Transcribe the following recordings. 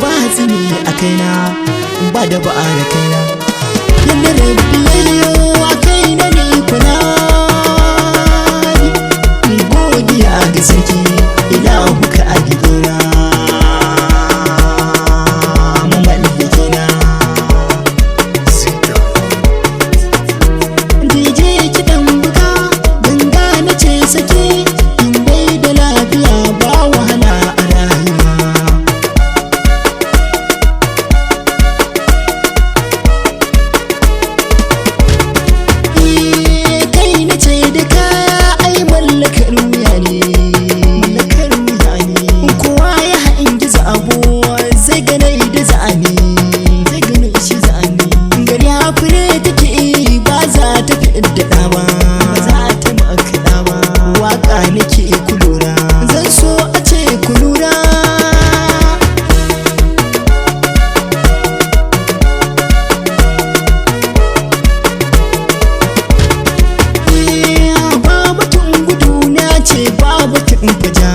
ba tsini a kaina ba da ba'a da kaina yadda rabbi yayyo a kaina ne kuna ni godiya ga sarki ilahu ka a gidona mamallakina DJ kiɗan buga ganga na ce sake in bai da lafiya ba wahala a rayuwa kai na ce da kaya ai mallakar wuya ne kowa ya hain gizo abu zai ganai da za'ani gari ya fure take ba za ta fi daɗa ba waka nake kulura zan so a ce kulura ba batun gudu na ce ba batun faja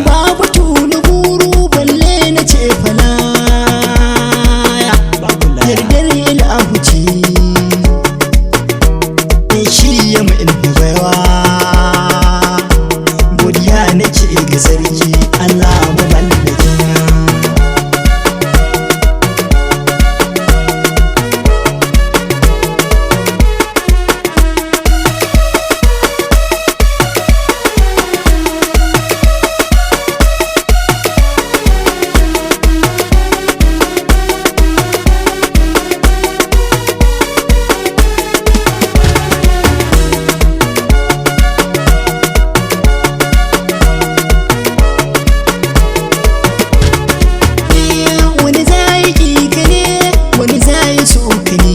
ba batu na guru balle na ce falaya yardar ilahu ce shi ya mai baiwa godiya nake ga sarki Allah mamallakina wani zai ki ka ne wani zai so ka ne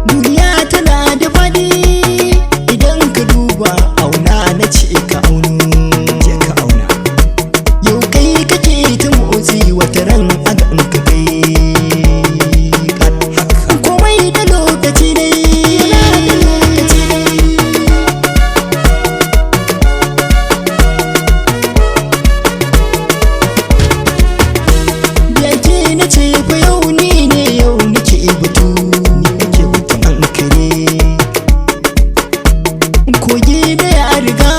duniya tana da faɗi idan ka duba auna na ce ka auna yau kai kake ta motsi wata ran aga in ka kai komai da lokaci dai yake na ce fa yau ni ne yau nake batu an kare kogi da ya riga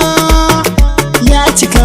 ya cika